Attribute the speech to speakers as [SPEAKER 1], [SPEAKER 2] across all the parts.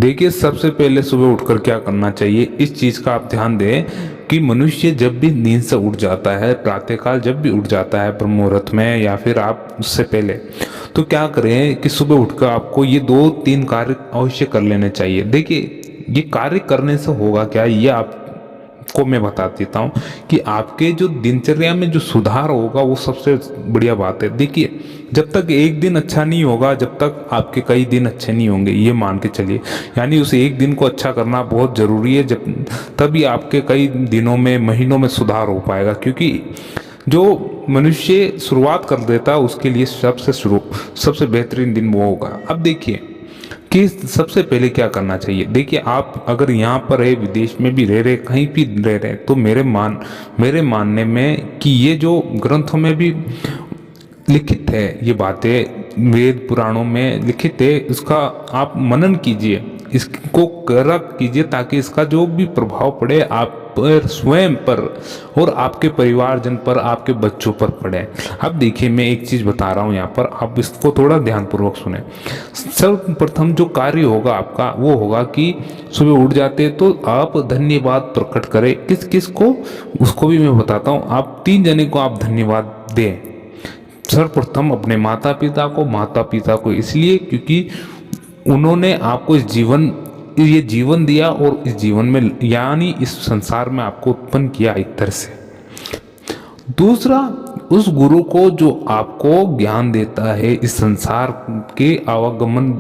[SPEAKER 1] देखिए, सबसे पहले सुबह उठकर क्या करना चाहिए, इस चीज़ का आप ध्यान दें कि मनुष्य जब भी नींद से उठ जाता है, प्रातःकाल जब भी उठ जाता है ब्रह्म मुहूर्त में या फिर आप उससे पहले, तो क्या करें कि सुबह उठकर आपको ये 2-3 कार्य अवश्य कर लेने चाहिए। देखिए, ये कार्य करने से होगा क्या, ये आपको मैं बता देता हूँ कि आपके जो दिनचर्या में जो सुधार होगा वो सबसे बढ़िया बात है। देखिए, जब तक एक दिन अच्छा नहीं होगा, जब तक आपके कई दिन अच्छे नहीं होंगे, ये मान के चलिए। यानी उस एक दिन को अच्छा करना बहुत ज़रूरी है, जब तभी आपके कई दिनों में, महीनों में सुधार हो पाएगा। क्योंकि जो मनुष्य शुरुआत कर देता है उसके लिए सबसे बेहतरीन दिन वो होगा। अब देखिए कि सबसे पहले क्या करना चाहिए। देखिए, आप अगर यहाँ पर है, विदेश में भी रह रहे, कहीं भी रह रहे, तो मेरे मानने में कि ये जो ग्रंथों में भी लिखित है, ये बातें वेद पुराणों में लिखित है, इसका आप मनन कीजिए, इसको करा कीजिए, ताकि इसका जो भी प्रभाव पड़े आप पर, स्वयं पर और आपके परिवारजन पर, आपके बच्चों पर पड़े। अब देखिए, मैं एक चीज़ बता रहा हूँ यहाँ पर, आप इसको थोड़ा ध्यानपूर्वक सुने। सर्वप्रथम जो कार्य होगा आपका वो होगा कि सुबह उठ जाते तो आप धन्यवाद प्रकट करें। किस किस को, उसको भी मैं बताता हूँ। आप 3 जने को आप धन्यवाद दें। सर्वप्रथम अपने माता पिता को इसलिए क्योंकि उन्होंने आपको ये जीवन दिया और इस जीवन में, यानी इस संसार में आपको उत्पन्न किया एक तरह से। दूसरा, उस गुरु को जो आपको ज्ञान देता है, इस संसार के आवागमन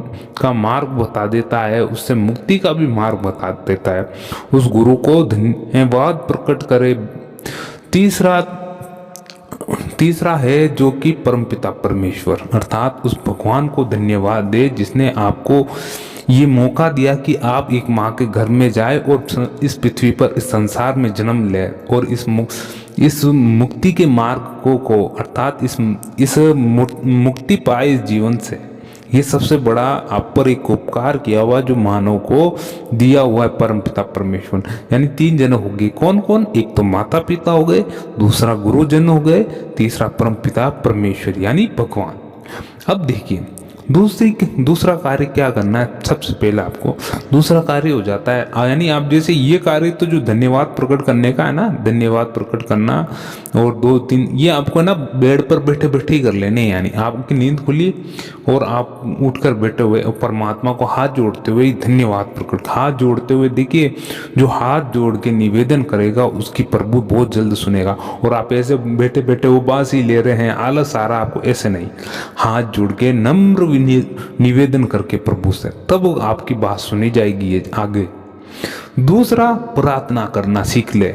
[SPEAKER 1] का मार्ग बता देता है, उससे मुक्ति का भी मार्ग बता देता है, उस गुरु को धन्यवाद प्रकट करे। तीसरा है जो कि परमपिता परमेश्वर, अर्थात उस भगवान को धन्यवाद दे जिसने आपको ये मौका दिया कि आप एक माँ के घर में जाए और इस पृथ्वी पर, इस संसार में जन्म ले और इस मुक्ति के मार्ग को अर्थात इस मुक्ति पाए इस जीवन से। ये सबसे बड़ा आप पर एक उपकार किया हुआ जो मानव को दिया हुआ है परमपिता परमेश्वर। यानी 3 जन हो गए, कौन कौन, एक तो माता पिता हो गए, दूसरा गुरुजन हो गए, तीसरा परमपिता परमेश्वर यानी भगवान। अब देखिए, दूसरा कार्य क्या करना है। सबसे पहले आपको दूसरा कार्य हो जाता है, यानी आप जैसे ये कार्य तो जो धन्यवाद प्रकट करने का है ना, धन्यवाद प्रकट करना, और 2-3 ये आपको ना बेड पर बैठे बैठे ही कर लेने। यानी आपकी नींद खुली और आप उठकर बैठे हुए परमात्मा को हाथ जोड़ते हुए धन्यवाद प्रकट, हाथ जोड़ते हुए। देखिए, जो हाथ जोड़ के निवेदन करेगा उसकी प्रभु बहुत जल्द सुनेगा। और आप ऐसे बैठे बैठे उबास ही ले रहे हैं, आलस आ रहा आपको, ऐसे नहीं, हाथ जोड़ के नम्र निवेदन करके प्रभु से, तब आपकी बात सुनी जाएगी आगे। दूसरा, प्रार्थना करना सीख ले।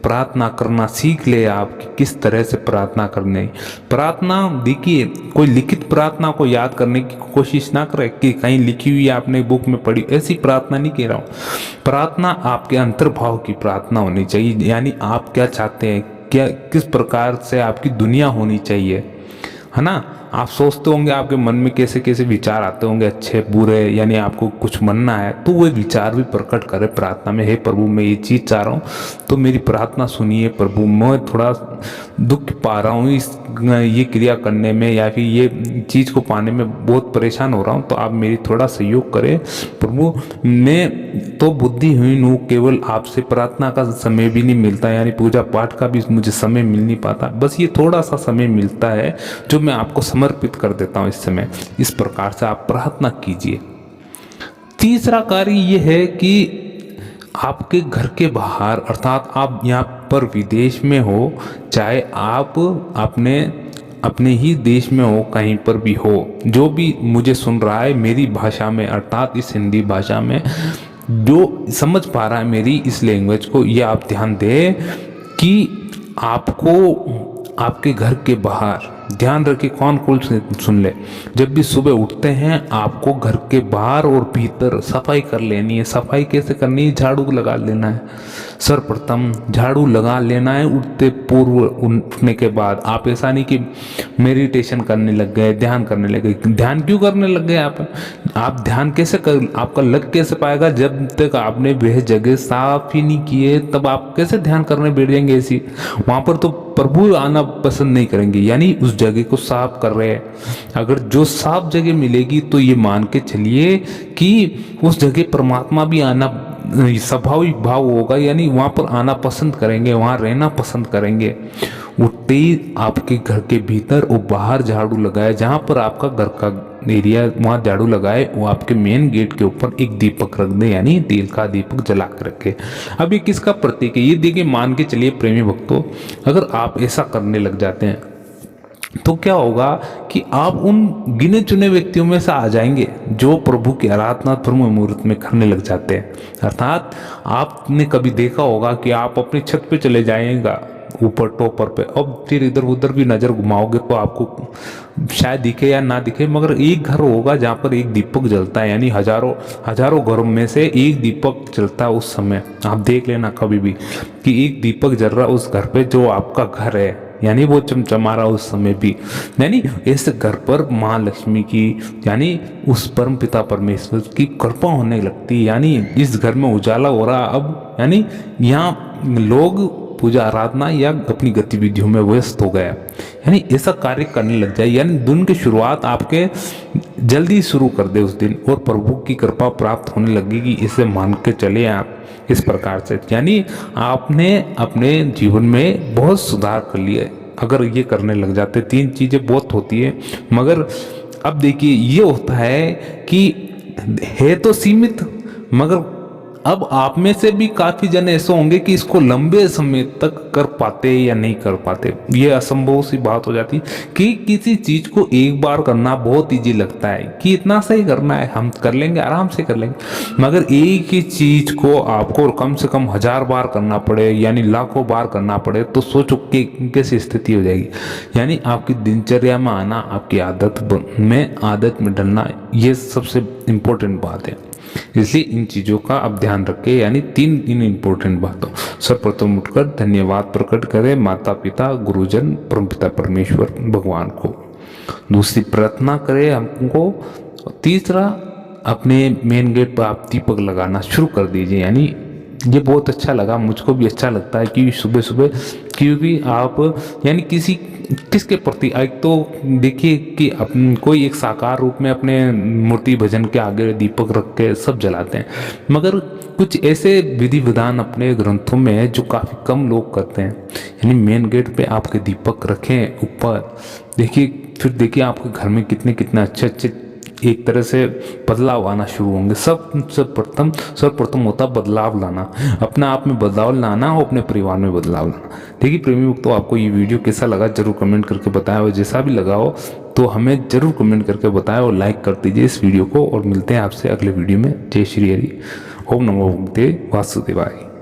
[SPEAKER 1] प्रार्थना करना सीख ले आप कि किस तरह से प्रार्थना करने। प्रार्थना, देखिए, कोई लिखित प्रार्थना को याद करने की कोशिश ना करें कि कहीं लिखी हुई आपने बुक में पढ़ी, ऐसी प्रार्थना नहीं कह रहा हूँ। प्रार्थना आपके अंतर्भाव की प्रार्थना होनी चाहिए, यानी आप क्या चाहते हैं, क्या किस प्रकार से आपकी दुनिया होनी चाहिए, है ना। आप सोचते होंगे, आपके मन में कैसे कैसे विचार आते होंगे, अच्छे बुरे, यानी आपको कुछ मनना है तो वो विचार भी प्रकट करे प्रार्थना में। हे प्रभु, मैं ये चीज़ चाह रहा हूँ तो मेरी प्रार्थना सुनिए प्रभु, मैं थोड़ा दुख पा रहा हूँ ये क्रिया करने में, या फिर ये चीज़ को पाने में बहुत परेशान हो रहा हूँ, तो आप मेरी थोड़ा सहयोग करें प्रभु। मैं तो बुद्धिहीन हूँ, केवल आपसे प्रार्थना का समय भी नहीं मिलता, यानी पूजा पाठ का भी मुझे समय मिल नहीं पाता, बस ये थोड़ा सा समय मिलता है जो मैं आपको समर्पित कर देता हूँ इस समय। इस प्रकार से आप प्रार्थना कीजिए। तीसरा कार्य ये है कि आपके घर के बाहर, अर्थात आप यहाँ पर विदेश में हो, चाहे आप अपने ही देश में हो, कहीं पर भी हो, जो भी मुझे सुन रहा है मेरी भाषा में, अर्थात इस हिंदी भाषा में, जो समझ पा रहा है मेरी इस लैंग्वेज को, ये आप ध्यान दें कि आपको आपके घर के बाहर, ध्यान रखिए, कौन सुन ले, जब भी सुबह उठते हैं आपको घर के बाहर और भीतर सफाई कर लेनी है। सफाई कैसे करनी है, झाड़ू लगा लेना है। सर्वप्रथम झाड़ू लगा लेना है उठते पूर्व। उठने के बाद आप ऐसा नहीं कि मेडिटेशन करने लग गए, ध्यान करने लग गए। ध्यान क्यों करने लग गए आप ध्यान कैसे कर, आपका लग कैसे पाएगा जब तक आपने वह जगह साफ ही नहीं किए, तब आप कैसे ध्यान करने बैठ जाएंगे ऐसी। वहां पर तो प्रभु आना पसंद नहीं करेंगे, यानी उस जगह को साफ कर रहे हैं। अगर जो साफ जगह मिलेगी तो ये मान के चलिए कि उस जगह परमात्मा भी आना स्वाभाविक भाव होगा, यानी वहां पर आना पसंद करेंगे, वहां रहना पसंद करेंगे। उठते ही आपके घर के भीतर और बाहर झाड़ू लगाए, जहां पर आपका घर का एरिया वहां झाड़ू लगाए, वो आपके मेन गेट के ऊपर एक दीपक रख दे, यानी तेल का दीपक जला कर रखे। अब ये किसका प्रतीक है, ये देखिए मान के चलिए प्रेमी भक्तों, अगर आप ऐसा करने लग जाते हैं तो क्या होगा कि आप उन गिने चुने व्यक्तियों में से आ जाएंगे जो प्रभु की आराधना ब्रह्म मुहूर्त में करने लग जाते हैं। अर्थात आपने कभी देखा होगा कि आप अपनी छत पे चले जाएगा, ऊपर टॉपर पे, अब फिर इधर उधर भी नजर घुमाओगे तो आपको शायद दिखे या ना दिखे, मगर एक घर होगा जहाँ पर एक दीपक जलता है, यानी हजारों घरों में से एक दीपक जलता है उस समय। आप देख लेना कभी भी कि एक दीपक जल रहा उस घर पे जो आपका घर है, यानी वो चमचमा रहा उस समय भी। यानी इस घर पर माँ लक्ष्मी की, यानी उस परम पिता परमेश्वर की कृपा होने लगती, यानी इस घर में उजाला हो रहा अब, यानी यहाँ लोग पूजा आराधना या अपनी गतिविधियों में व्यस्त हो गया, यानी ऐसा कार्य करने लग जाए, यानी दिन की शुरुआत आपके जल्दी शुरू कर दे उस दिन, और प्रभु की कृपा प्राप्त होने लगेगी। इसे मान के चले आप इस प्रकार से, यानी आपने अपने जीवन में बहुत सुधार कर लिया अगर ये करने लग जाते। तीन चीजें बहुत होती है, मगर अब देखिए ये होता है कि है तो सीमित, मगर अब आप में से भी काफी जन ऐसे होंगे कि इसको लंबे समय तक कर पाते या नहीं कर पाते। ये असंभव सी बात हो जाती कि किसी चीज को एक बार करना बहुत इजी लगता है कि इतना सही करना है, हम कर लेंगे, आराम से कर लेंगे, मगर एक ही चीज को आपको कम से कम 1000 बार करना पड़े, यानी लाखों बार करना पड़े, तो सोचो कि कैसी स्थिति हो जाएगी। यानी आपकी दिनचर्या में आना, आपकी आदत में डलना, ये सबसे इम्पोर्टेंट बात है। इसलिए इन चीजों का आप ध्यान रखें, यानी इन इम्पोर्टेंट बातों। सर्वप्रथम उठकर धन्यवाद प्रकट करें माता पिता गुरुजन परमपिता परमेश्वर भगवान को। दूसरी प्रार्थना करें हमको। तीसरा अपने मेन गेट पर आप दीपक लगाना शुरू कर दीजिए, यानी ये बहुत अच्छा लगा, मुझको भी अच्छा लगता है कि सुबह सुबह, क्योंकि आप यानी किसके प्रति, एक तो देखिए कि कोई एक साकार रूप में अपने मूर्ति भजन के आगे दीपक रख के सब जलाते हैं, मगर कुछ ऐसे विधि विधान अपने ग्रंथों में है जो काफ़ी कम लोग करते हैं। यानी मेन गेट पे आपके दीपक रखें ऊपर, देखिए फिर देखिए आपके घर में कितने अच्छे एक तरह से बदलाव आना शुरू होंगे। सर्वप्रथम होता बदलाव लाना, अपने आप में बदलाव लाना और अपने परिवार में बदलाव लाना। देखिए प्रेमी भक्तों, आपको ये वीडियो कैसा लगा जरूर कमेंट करके बताएं, और जैसा भी लगा हो तो हमें जरूर कमेंट करके बताएं और लाइक कर दीजिए इस वीडियो को। और मिलते हैं आपसे अगले वीडियो में। जय श्री हरि। ओम नमो भगवते वासुदेवाय।